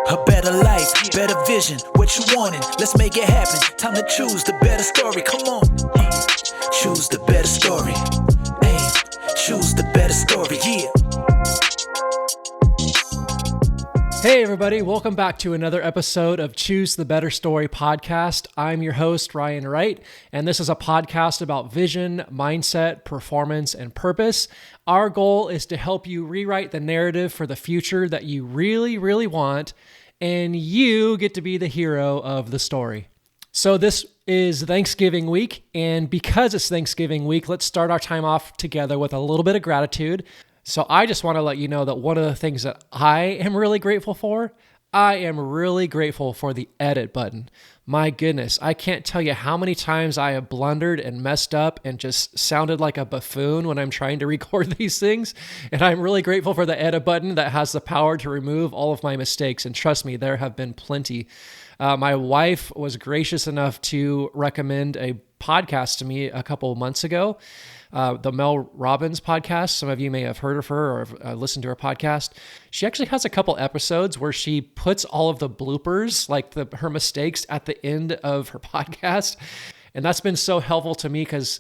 A better life, better vision, what you wanting? Let's make it happen. Time to choose the better story. Come on. Choose the better story. Hey, choose the better story. Yeah. Hey everybody, welcome back to another episode of Choose the Better Story podcast. I'm your host, Wright, and this is a podcast about vision, mindset, performance, and purpose. Our goal is to help you rewrite the narrative for the future that you really, really want, and you get to be the hero of the story. So this is Thanksgiving week, and because it's Thanksgiving week, let's start our time off together with a little bit of gratitude. So I just want to let you know that one of the things that I am really grateful for, I am really grateful for the edit button. My goodness, I can't tell you how many times I have blundered and messed up and just sounded like a buffoon when I'm trying to record these things. And I'm really grateful for the edit button that has the power to remove all of my mistakes. And trust me, there have been plenty. My wife was gracious enough to recommend a podcast to me a couple of months ago. The Mel Robbins podcast. Some of you may have heard of her or have listened to her podcast. She actually has a couple episodes where she puts all of the bloopers, like her mistakes, at the end of her podcast. And that's been so helpful to me because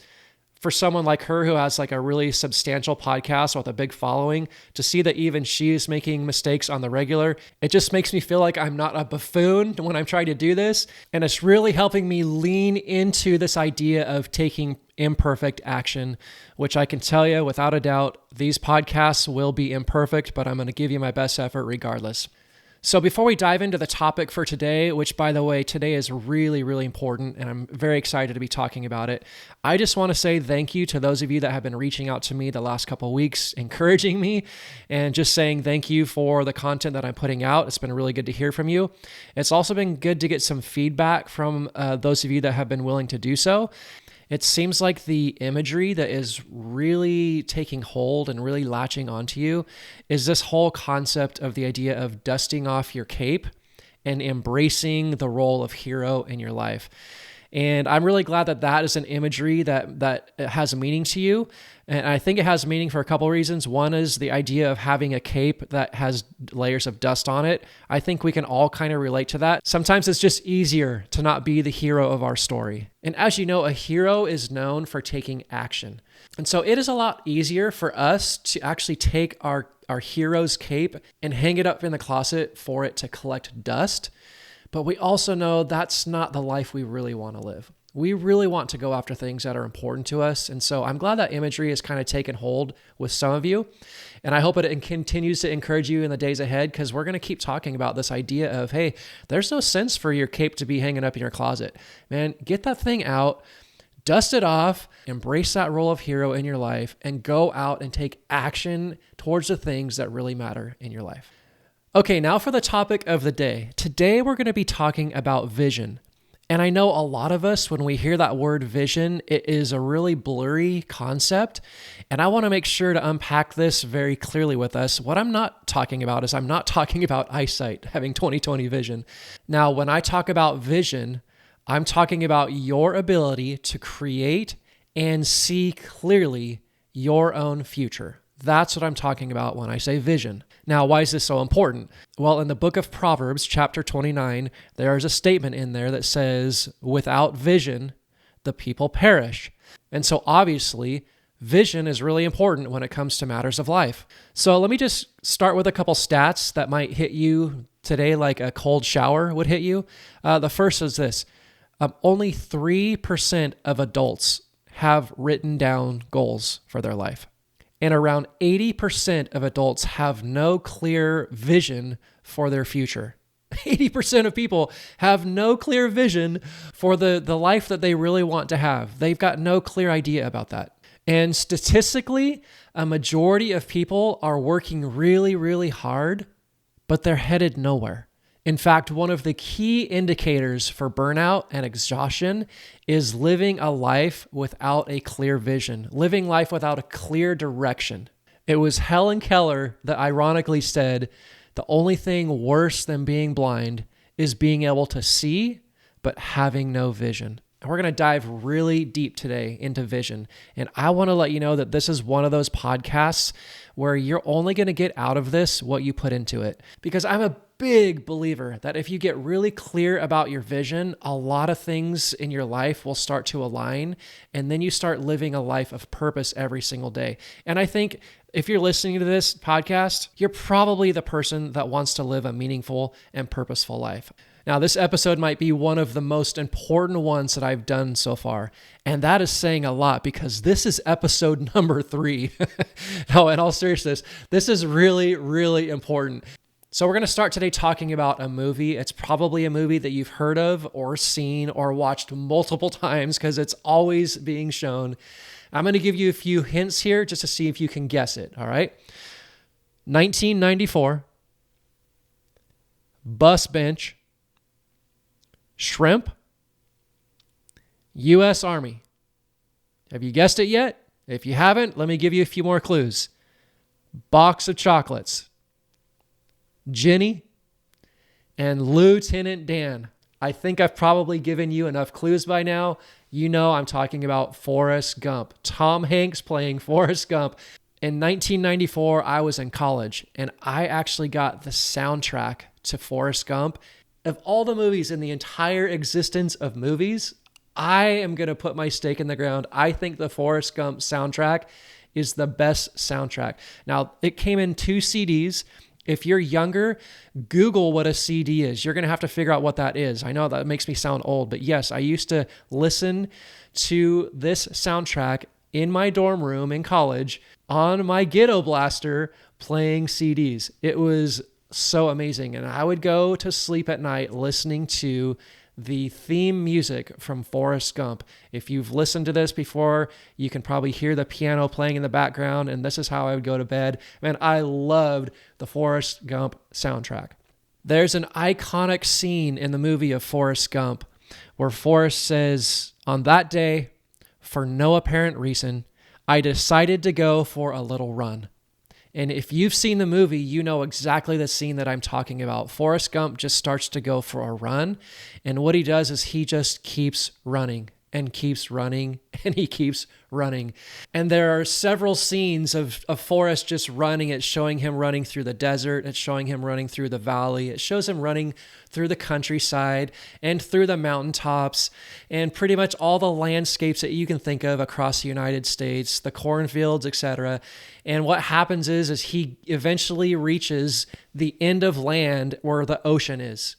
for someone like her who has like a really substantial podcast with a big following, to see that even she's making mistakes on the regular, it just makes me feel like I'm not a buffoon when I'm trying to do this. And it's really helping me lean into this idea of taking imperfect action, which I can tell you without a doubt, these podcasts will be imperfect, but I'm going to give you my best effort regardless. So before we dive into the topic for today, which by the way, today is really, really important, and I'm very excited to be talking about it, I just want to say thank you to those of you that have been reaching out to me the last couple of weeks, encouraging me, and just saying thank you for the content that I'm putting out. It's been really good to hear from you. It's also been good to get some feedback from those of you that have been willing to do so. It seems like the imagery that is really taking hold and really latching onto you is this whole concept of the idea of dusting off your cape and embracing the role of hero in your life. And I'm really glad that that is an imagery that has meaning to you. And I think it has meaning for a couple of reasons. One is the idea of having a cape that has layers of dust on it. I think we can all kind of relate to that. Sometimes it's just easier to not be the hero of our story. And as you know, a hero is known for taking action. And so it is a lot easier for us to actually take our hero's cape and hang it up in the closet for it to collect dust. But we also know that's not the life we really want to live. We really want to go after things that are important to us. And so I'm glad that imagery has kind of taken hold with some of you. And I hope it continues to encourage you in the days ahead, because we're going to keep talking about this idea of, hey, there's no sense for your cape to be hanging up in your closet. Man, get that thing out, dust it off, embrace that role of hero in your life, and go out and take action towards the things that really matter in your life. Okay, now for the topic of the day. Today, we're going to be talking about vision. And I know a lot of us, when we hear that word vision, it is a really blurry concept. And I want to make sure to unpack this very clearly with us. What I'm not talking about is I'm not talking about eyesight, having 20/20 vision. Now, when I talk about vision, I'm talking about your ability to create and see clearly your own future. That's what I'm talking about when I say vision. Now, why is this so important? Well, in the book of Proverbs, chapter 29, there is a statement in there that says, without vision, the people perish. And so obviously, vision is really important when it comes to matters of life. So let me just start with a couple stats that might hit you today like a cold shower would hit you. The first is this. Only 3% of adults have written down goals for their life. And around 80% of adults have no clear vision for their future. 80% of people have no clear vision for the life that they really want to have. They've got no clear idea about that. And statistically, a majority of people are working really, really hard, but they're headed nowhere. In fact, one of the key indicators for burnout and exhaustion is living a life without a clear vision, living life without a clear direction. It was Helen Keller that ironically said, the only thing worse than being blind is being able to see, but having no vision. And we're going to dive really deep today into vision. And I want to let you know that this is one of those podcasts where you're only going to get out of this what you put into it. Because I'm a big believer that if you get really clear about your vision, a lot of things in your life will start to align, and then you start living a life of purpose every single day. And I think if you're listening to this podcast, you're probably the person that wants to live a meaningful and purposeful life. Now, this episode might be one of the most important ones that I've done so far, and that is saying a lot because this is episode number 3. No, in all seriousness, this is really, really important. So we're going to start today talking about a movie. It's probably a movie that you've heard of or seen or watched multiple times because it's always being shown. I'm going to give you a few hints here just to see if you can guess it, all right? 1994, Bus Bench, Shrimp, U.S. Army. Have you guessed it yet? If you haven't, let me give you a few more clues. Box of chocolates, Jenny, and Lieutenant Dan. I think I've probably given you enough clues by now. You know I'm talking about Forrest Gump. Tom Hanks playing Forrest Gump. In 1994, I was in college, and I actually got the soundtrack to Forrest Gump. Of all the movies in the entire existence of movies, I am going to put my stake in the ground. I think the Forrest Gump soundtrack is the best soundtrack. Now, it came in 2 CDs. If you're younger, Google what a CD is. You're going to have to figure out what that is. I know that makes me sound old, but yes, I used to listen to this soundtrack in my dorm room in college on my Ghetto Blaster playing CDs. It was so amazing. And I would go to sleep at night listening to the theme music from Forrest Gump. If you've listened to this before, you can probably hear the piano playing in the background, and this is how I would go to bed. Man, I loved the Forrest Gump soundtrack. There's an iconic scene in the movie of Forrest Gump where Forrest says, "On that day, for no apparent reason, I decided to go for a little run." And if you've seen the movie, you know exactly the scene that I'm talking about. Forrest Gump just starts to go for a run. And what he does is he just keeps running and keeps running and he keeps running. And there are several scenes of Forrest just running. It's showing him running through the desert. It's showing him running through the valley. It shows him running through the countryside and through the mountaintops and pretty much all the landscapes that you can think of across the United States, the cornfields, etc. And what happens is he eventually reaches the end of land where the ocean is.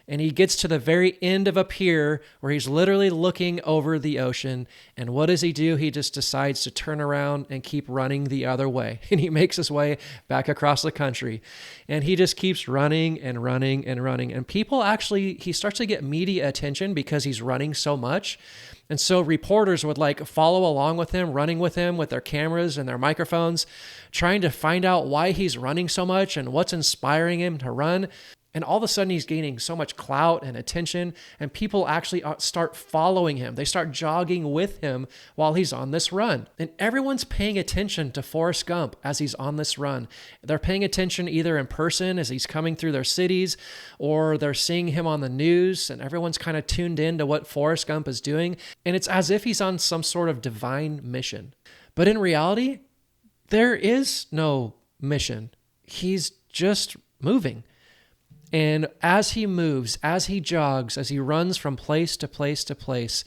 And he gets to the very end of a pier where he's literally looking over the ocean. And what does he do? He just decides to turn around and keep running the other way. And he makes his way back across the country. And he just keeps running and running and running. And people actually, he starts to get media attention because he's running so much. And so reporters would follow along with him, running with him with their cameras and their microphones, trying to find out why he's running so much and what's inspiring him to run. And all of a sudden he's gaining so much clout and attention, and people actually start following him. They start jogging with him while he's on this run. And everyone's paying attention to Forrest Gump as he's on this run. They're paying attention either in person as he's coming through their cities, or they're seeing him on the news, and everyone's kind of tuned in to what Forrest Gump is doing. And it's as if he's on some sort of divine mission. But in reality, there is no mission. He's just moving. And as he moves, as he jogs, as he runs from place to place to place,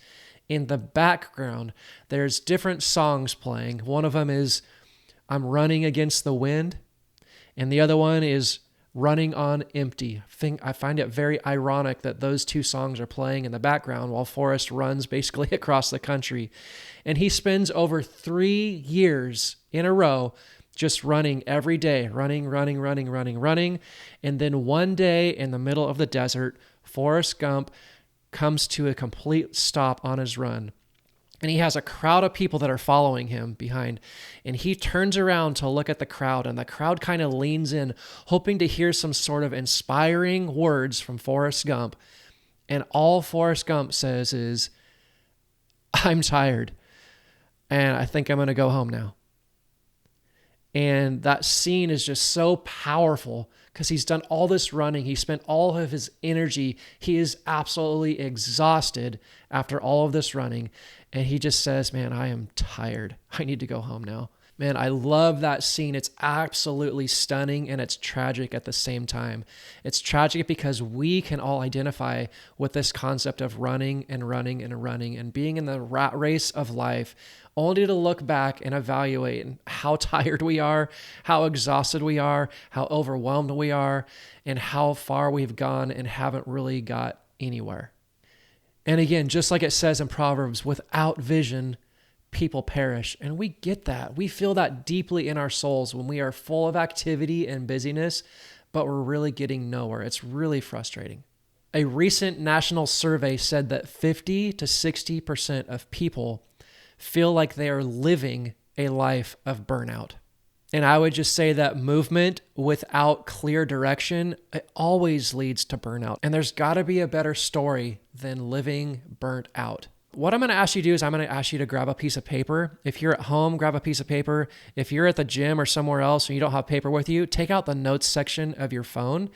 in the background, there's different songs playing. One of them is "I'm Running Against the Wind," and the other one is "Running on Empty." I find it very ironic that those 2 songs are playing in the background while Forrest runs basically across the country. And he spends over 3 years in a row just running every day, running. And then one day in the middle of the desert, Forrest Gump comes to a complete stop on his run. And he has a crowd of people that are following him behind. And he turns around to look at the crowd, and the crowd kind of leans in, hoping to hear some sort of inspiring words from Forrest Gump. And all Forrest Gump says is, "I'm tired, and I think I'm going to go home now." And that scene is just so powerful because he's done all this running. He spent all of his energy. He is absolutely exhausted after all of this running. And he just says, man, I am tired. I need to go home now. Man, I love that scene. It's absolutely stunning and it's tragic at the same time. It's tragic because we can all identify with this concept of running and running and running and being in the rat race of life, only to look back and evaluate how tired we are, how exhausted we are, how overwhelmed we are, and how far we've gone and haven't really got anywhere. And again, just like it says in Proverbs, without vision, people perish. And we get that. We feel that deeply in our souls when we are full of activity and busyness, but we're really getting nowhere. It's really frustrating. A recent national survey said that 50 to 60% of people feel like they are living a life of burnout. And I would just say that movement without clear direction, it always leads to burnout. And there's got to be a better story than living burnt out. What I'm going to ask you to do is I'm going to ask you to grab a piece of paper. If you're at home, grab a piece of paper. If you're at the gym or somewhere else and you don't have paper with you, take out the notes section of your phone.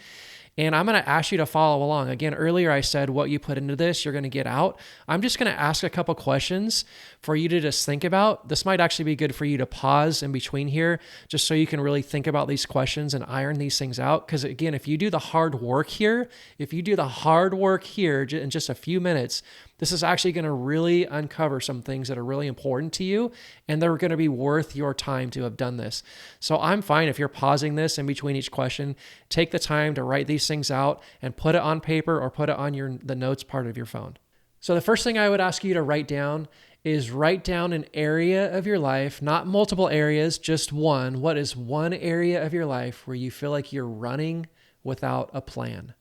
And I'm going to ask you to follow along. Again, earlier I said what you put into this, you're going to get out. I'm just going to ask a couple questions for you to just think about. This might actually be good for you to pause in between here, just so you can really think about these questions and iron these things out. Because again, if you do the hard work here in just a few minutes, this is actually going to really uncover some things that are really important to you, and they're going to be worth your time to have done this. So I'm fine if you're pausing this in between each question. Take the time to write these things out and put it on paper or put it on the notes part of your phone. So the first thing I would ask you to write down is write down an area of your life, not multiple areas, just one. What is one area of your life where you feel like you're running without a plan?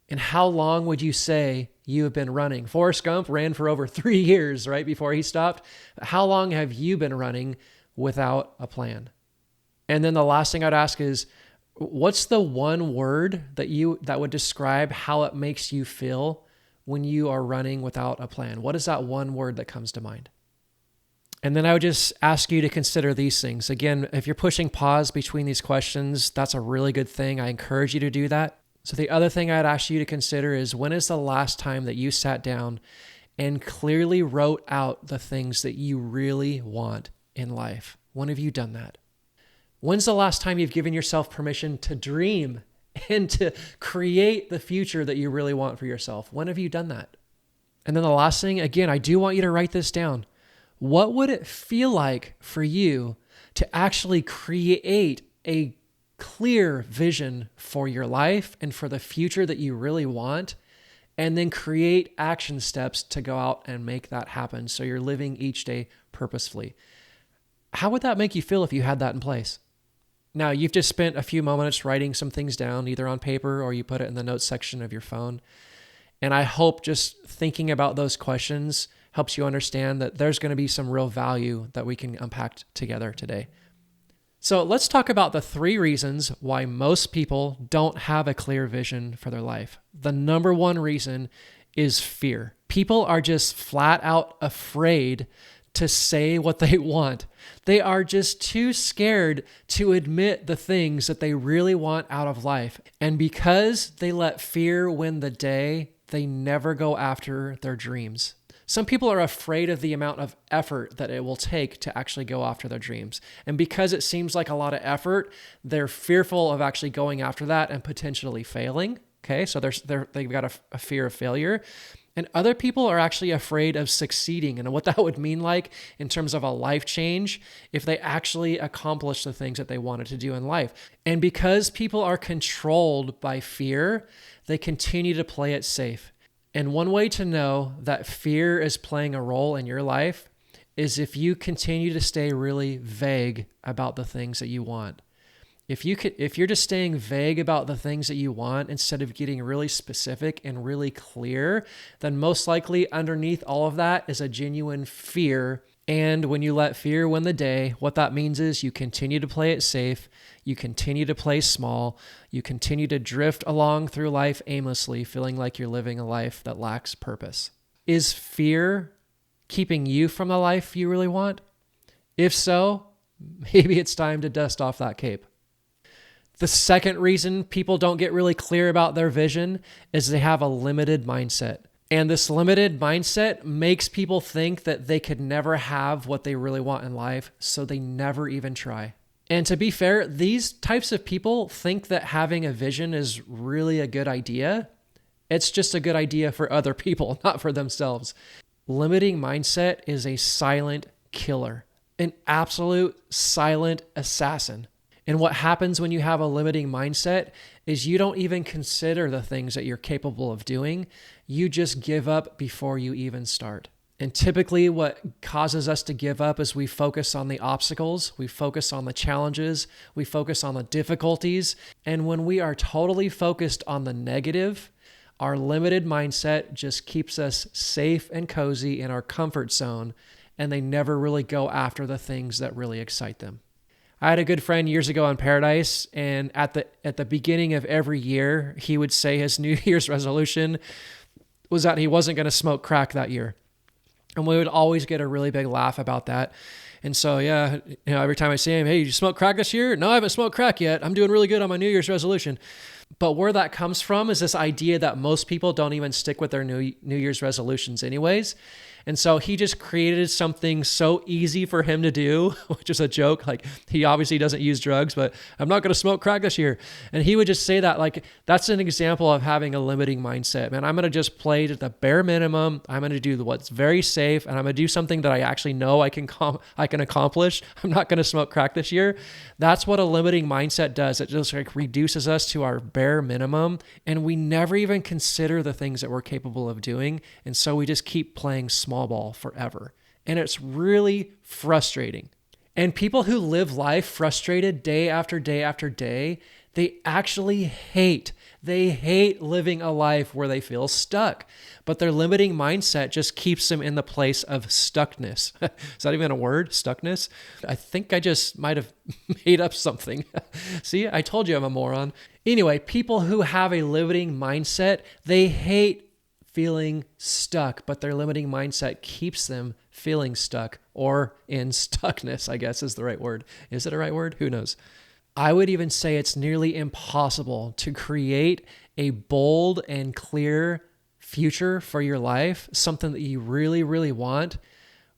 And how long would you say you have been running? Forrest Gump ran for over 3 years, right, before he stopped. How long have you been running without a plan? And then the last thing I'd ask is, what's the one word that would describe how it makes you feel when you are running without a plan? What is that one word that comes to mind? And then I would just ask you to consider these things. Again, if you're pushing pause between these questions, that's a really good thing. I encourage you to do that. So the other thing I'd ask you to consider is, when is the last time that you sat down and clearly wrote out the things that you really want in life? When have you done that? When's the last time you've given yourself permission to dream and to create the future that you really want for yourself? When have you done that? And then the last thing, again, I do want you to write this down. What would it feel like for you to actually create a clear vision for your life and for the future that you really want, and then create action steps to go out and make that happen so you're living each day purposefully? How would that make you feel if you had that in place? Now, you've just spent a few moments writing some things down, either on paper or you put it in the notes section of your phone. And I hope just thinking about those questions helps you understand that there's going to be some real value that we can unpack together today. So let's talk about the 3 reasons why most people don't have a clear vision for their life. The number one reason is fear. People are just flat out afraid to say what they want. They are just too scared to admit the things that they really want out of life. And because they let fear win the day, they never go after their dreams. Some people are afraid of the amount of effort that it will take to actually go after their dreams. And because it seems like a lot of effort, they're fearful of actually going after that and potentially failing. Okay, so they've got a fear of failure. And other people are actually afraid of succeeding and what that would mean like in terms of a life change if they actually accomplish the things that they wanted to do in life. And because people are controlled by fear, they continue to play it safe. And one way to know that fear is playing a role in your life is if you continue to stay really vague about the things that you want. If you're just staying vague about the things that you want instead of getting really specific and really clear, then most likely underneath all of that is a genuine fear. And when you let fear win the day, what that means is you continue to play it safe, you continue to play small, you continue to drift along through life aimlessly, feeling like you're living a life that lacks purpose. Is fear keeping you from the life you really want? If so, maybe it's time to dust off that cape. The second reason people don't get really clear about their vision is they have a limited mindset. And this limited mindset makes people think that they could never have what they really want in life, so they never even try. And to be fair, these types of people think that having a vision is really a good idea. It's just a good idea for other people, not for themselves. Limiting mindset is a silent killer, an absolute silent assassin. And what happens when you have a limiting mindset is you don't even consider the things that you're capable of doing. You just give up before you even start. And typically what causes us to give up is we focus on the obstacles, we focus on the challenges, we focus on the difficulties. And when we are totally focused on the negative, our limited mindset just keeps us safe and cozy in our comfort zone, and they never really go after the things that really excite them. I had a good friend years ago on Paradise, and at the beginning of every year, he would say his New Year's resolution was that he wasn't going to smoke crack that year. And we would always get a really big laugh about that. And so, every time I see him, hey, you smoke crack this year? No, I haven't smoked crack yet. I'm doing really good on my New Year's resolution. But where that comes from is this idea that most people don't even stick with their New Year's resolutions anyways. And so he just created something so easy for him to do, which is a joke. Like, he obviously doesn't use drugs, but I'm not going to smoke crack this year. And he would just say that, like, that's an example of having a limiting mindset. Man, I'm going to just play to the bare minimum. I'm going to do what's very safe, and I'm going to do something that I actually know I can accomplish. I'm not going to smoke crack this year. That's what a limiting mindset does. It just reduces us to our bare minimum, and we never even consider the things that we're capable of doing. And so we just keep playing small ball forever. And it's really frustrating. And people who live life frustrated day after day after day, they actually hate living a life where they feel stuck. But their limiting mindset just keeps them in the place of stuckness. Is that even a word? Stuckness? I think I just might have made up something. See, I told you I'm a moron. Anyway, people who have a limiting mindset, they hate feeling stuck, but their limiting mindset keeps them feeling stuck, or in stuckness, I guess is the right word. Is it a right word? Who knows? I would even say it's nearly impossible to create a bold and clear future for your life, something that you really, really want,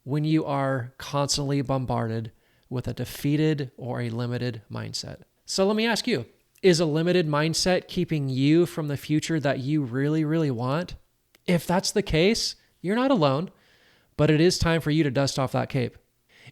when you are constantly bombarded with a defeated or a limited mindset. So let me ask you, is a limited mindset keeping you from the future that you really, really want? If that's the case, you're not alone, but it is time for you to dust off that cape.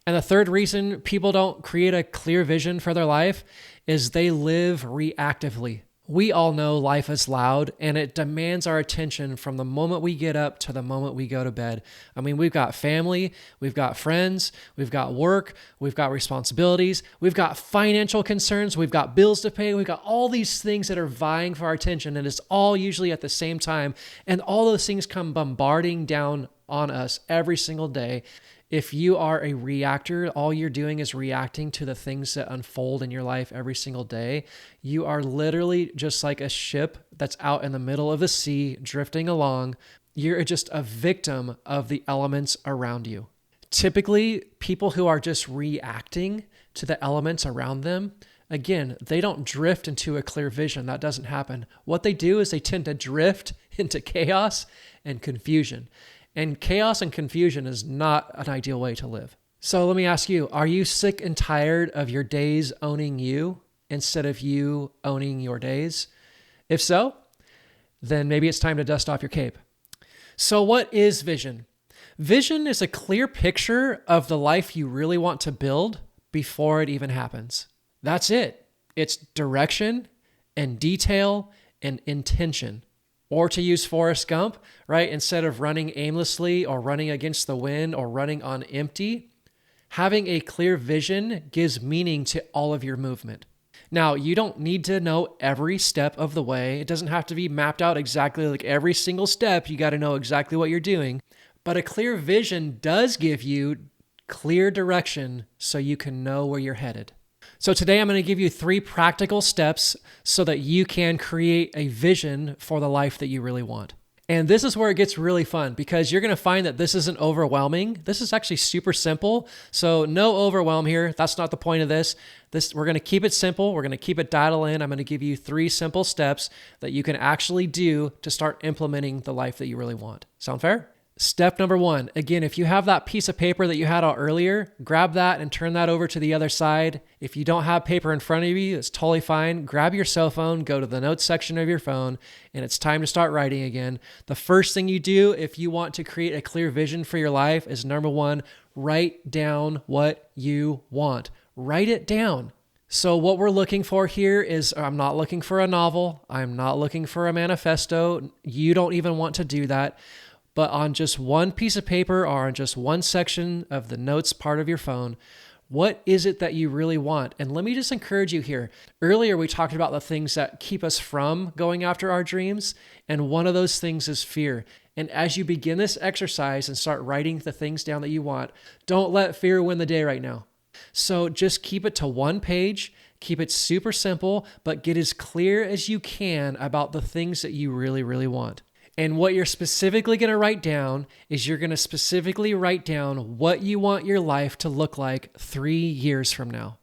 And the third reason people don't create a clear vision for their life is they live reactively. We all know life is loud, and it demands our attention from the moment we get up to the moment we go to bed. I mean, we've got family, we've got friends, we've got work, we've got responsibilities, we've got financial concerns, we've got bills to pay, we've got all these things that are vying for our attention, and it's all usually at the same time. And all those things come bombarding down on us every single day. If you are a reactor, all you're doing is reacting to the things that unfold in your life every single day. You are literally just like a ship that's out in the middle of the sea, drifting along. You're just a victim of the elements around you. Typically, people who are just reacting to the elements around them, again, they don't drift into a clear vision. That doesn't happen. What they do is they tend to drift into chaos and confusion. And chaos and confusion is not an ideal way to live. So let me ask you, are you sick and tired of your days owning you instead of you owning your days? If so, then maybe it's time to dust off your cape. So what is vision? Vision is a clear picture of the life you really want to build before it even happens. That's it. It's direction and detail and intention. Or to use Forrest Gump, right? Instead of running aimlessly or running against the wind or running on empty, having a clear vision gives meaning to all of your movement. Now, you don't need to know every step of the way. It doesn't have to be mapped out exactly like every single step. You got to know exactly what you're doing. But a clear vision does give you clear direction so you can know where you're headed. So today I'm going to give you 3 practical steps so that you can create a vision for the life that you really want. And this is where it gets really fun because you're going to find that this isn't overwhelming. This is actually super simple. So no overwhelm here. That's not the point of this. We're going to keep it simple. We're going to keep it dialed in. I'm going to give you 3 simple steps that you can actually do to start implementing the life that you really want. Sound fair? Step number 1, again, if you have that piece of paper that you had out earlier, grab that and turn that over to the other side. If you don't have paper in front of you, it's totally fine. Grab your cell phone, go to the notes section of your phone, and it's time to start writing again. The first thing you do if you want to create a clear vision for your life is number 1, write down what you want. Write it down. So what we're looking for here is, I'm not looking for a novel. I'm not looking for a manifesto. You don't even want to do that. But on just one piece of paper or on just one section of the notes part of your phone, what is it that you really want? And let me just encourage you here. Earlier, we talked about the things that keep us from going after our dreams. And one of those things is fear. And as you begin this exercise and start writing the things down that you want, don't let fear win the day right now. So just keep it to one page, keep it super simple, but get as clear as you can about the things that you really, really want. And what you're specifically going to write down is you're going to specifically write down what you want your life to look like 3 years from now.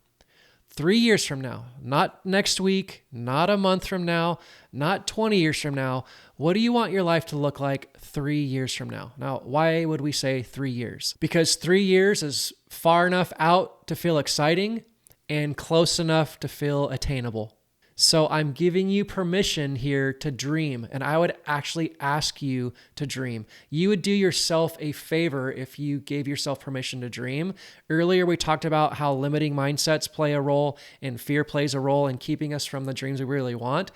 3 years from now, not next week, not a month from now, not 20 years from now. What do you want your life to look like 3 years from now? Now, why would we say 3 years? Because 3 years is far enough out to feel exciting and close enough to feel attainable. So I'm giving you permission here to dream, and I would actually ask you to dream. You would do yourself a favor if you gave yourself permission to dream. Earlier, we talked about how limiting mindsets play a role and fear plays a role in keeping us from the dreams we really want.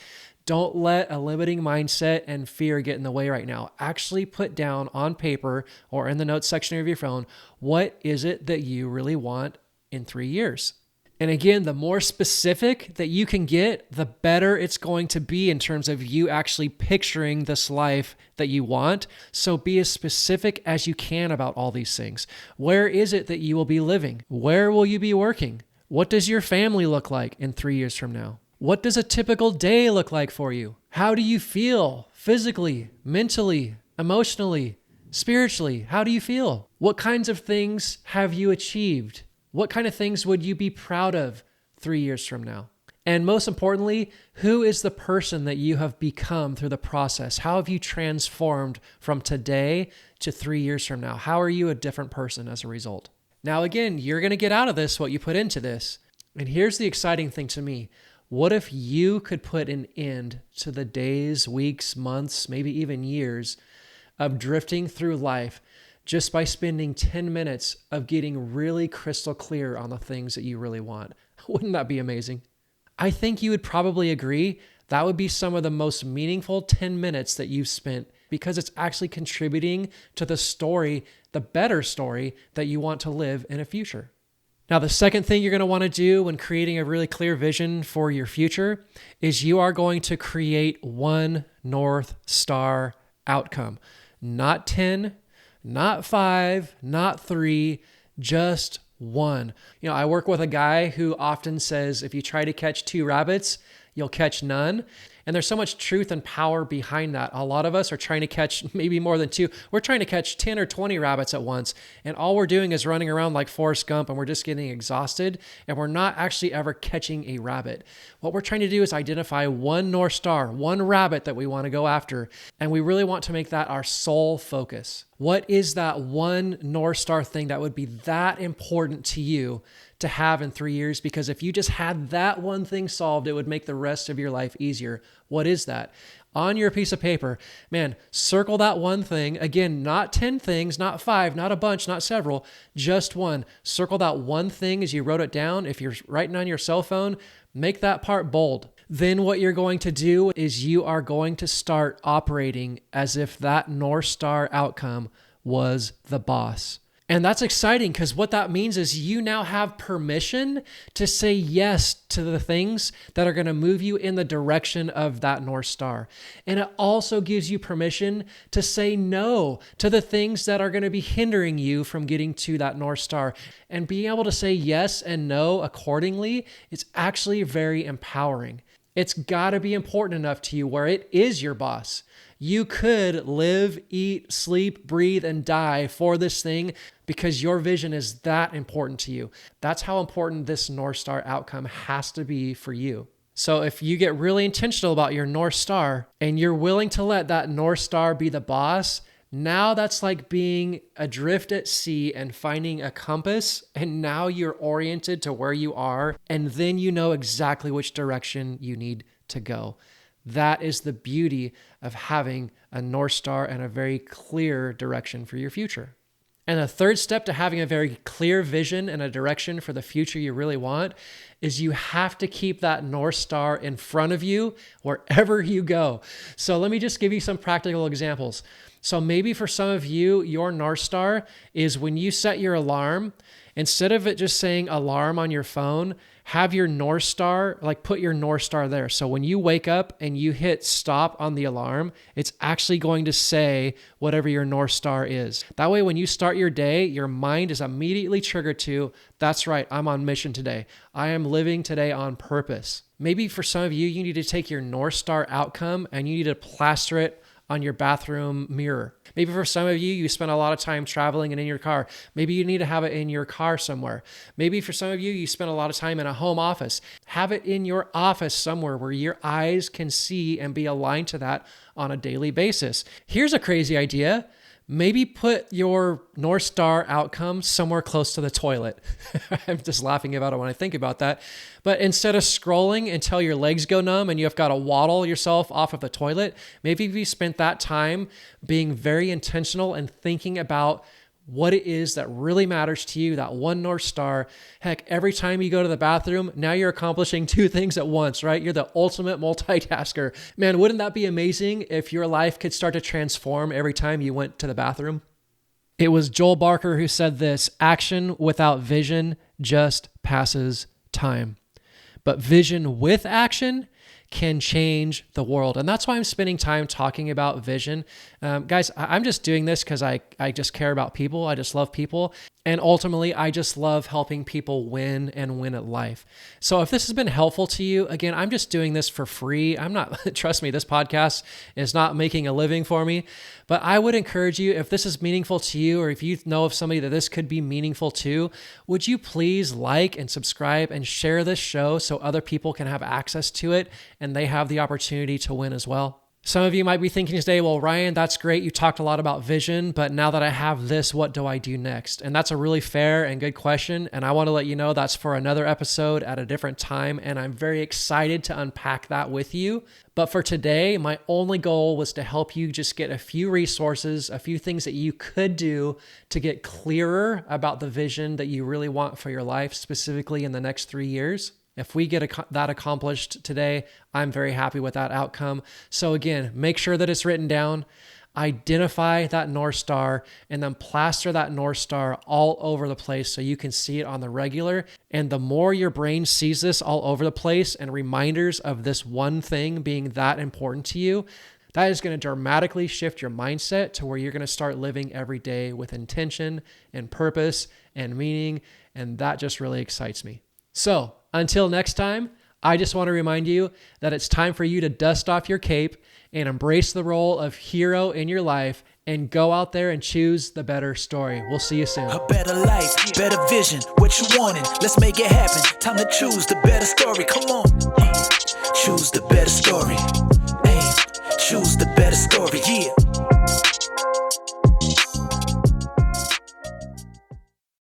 Don't let a limiting mindset and fear get in the way right now. Actually put down on paper or in the notes section of your phone, what is it that you really want in 3 years? And again, the more specific that you can get, the better it's going to be in terms of you actually picturing this life that you want. So be as specific as you can about all these things. Where is it that you will be living? Where will you be working? What does your family look like in 3 years from now? What does a typical day look like for you? How do you feel physically, mentally, emotionally, spiritually? How do you feel? What kinds of things have you achieved? What kind of things would you be proud of 3 years from now? And most importantly, who is the person that you have become through the process? How have you transformed from today to 3 years from now? How are you a different person as a result? Now, again, you're going to get out of this what you put into this. And here's the exciting thing to me. What if you could put an end to the days, weeks, months, maybe even years of drifting through life just by spending 10 minutes of getting really crystal clear on the things that you really want? Wouldn't that be amazing? I think you would probably agree that would be some of the most meaningful 10 minutes that you've spent because it's actually contributing to the story, the better story that you want to live in a future. Now, the second thing you're going to want to do when creating a really clear vision for your future is you are going to create one North Star outcome. Not 10, not 5, not 3, just one. You know, I work with a guy who often says, if you try to catch 2 rabbits, you'll catch none. And there's so much truth and power behind that. A lot of us are trying to catch maybe more than 2. We're trying to catch 10 or 20 rabbits at once. And all we're doing is running around like Forrest Gump, and we're just getting exhausted. And we're not actually ever catching a rabbit. What we're trying to do is identify one North Star, one rabbit that we want to go after. And we really want to make that our sole focus. What is that one North Star thing that would be that important to you to have in 3 years? Because if you just had that one thing solved, it would make the rest of your life easier. What is that? On your piece of paper, man, circle that one thing. Again, not 10 things, not 5, not a bunch, not several, just one. Circle that one thing as you wrote it down. If you're writing on your cell phone, make that part bold. Then what you're going to do is you are going to start operating as if that North Star outcome was the boss. And that's exciting because what that means is you now have permission to say yes to the things that are going to move you in the direction of that North Star. And it also gives you permission to say no to the things that are going to be hindering you from getting to that North Star. And being able to say yes and no accordingly is actually very empowering. It's got to be important enough to you where it is your boss. You could live, eat, sleep, breathe, and die for this thing because your vision is that important to you. That's how important this North Star outcome has to be for you. So if you get really intentional about your North Star and you're willing to let that North Star be the boss, now that's like being adrift at sea and finding a compass, and now you're oriented to where you are, and then you know exactly which direction you need to go. That is the beauty of having a North Star and a very clear direction for your future. And the third step to having a very clear vision and a direction for the future you really want is you have to keep that North Star in front of you wherever you go. So let me just give you some practical examples. So maybe for some of you, your North Star is when you set your alarm, instead of it just saying alarm on your phone, have your North Star, like put your North Star there. So when you wake up and you hit stop on the alarm, it's actually going to say whatever your North Star is. That way, when you start your day, your mind is immediately triggered to, that's right, I'm on mission today. I am living today on purpose. Maybe for some of you, you need to take your North Star outcome and you need to plaster it on your bathroom mirror. Maybe for some of you, you spend a lot of time traveling and in your car. Maybe you need to have it in your car somewhere. Maybe for some of you, you spend a lot of time in a home office. Have it in your office somewhere where your eyes can see and be aligned to that on a daily basis. Here's a crazy idea. Maybe put your North Star outcome somewhere close to the toilet. I'm just laughing about it when I think about that. But instead of scrolling until your legs go numb and you've got to waddle yourself off of the toilet, maybe if you spent that time being very intentional and thinking about what it is that really matters to you, that one North Star. Heck, every time you go to the bathroom, now you're accomplishing two things at once, right? You're the ultimate multitasker. Man, wouldn't that be amazing if your life could start to transform every time you went to the bathroom? It was Joel Barker who said this: action without vision just passes time. But vision with action can change the world. And that's why I'm spending time talking about vision. Guys, I'm just doing this because I just care about people. I just love people. And ultimately, I just love helping people win and win at life. So if this has been helpful to you, again, I'm just doing this for free. I'm not, trust me, this podcast is not making a living for me. But I would encourage you, if this is meaningful to you, or if you know of somebody that this could be meaningful to, would you please like and subscribe and share this show so other people can have access to it and they have the opportunity to win as well? Some of you might be thinking today, well, Ryan, that's great. You talked a lot about vision, but now that I have this, what do I do next? And that's a really fair and good question. And I want to let you know that's for another episode at a different time. And I'm very excited to unpack that with you. But for today, my only goal was to help you just get a few resources, a few things that you could do to get clearer about the vision that you really want for your life, specifically in the next 3 years. If we get that accomplished today, I'm very happy with that outcome. So again, make sure that it's written down, identify that North Star, and then plaster that North Star all over the place so you can see it on the regular. And the more your brain sees this all over the place and reminders of this one thing being that important to you, that is going to dramatically shift your mindset to where you're going to start living every day with intention and purpose and meaning. And that just really excites me. So until next time, I just want to remind you that it's time for you to dust off your cape and embrace the role of hero in your life and go out there and choose the better story. We'll see you soon. A better life, better vision, what you wanting. Let's make it happen. Time to choose the better story. Come on.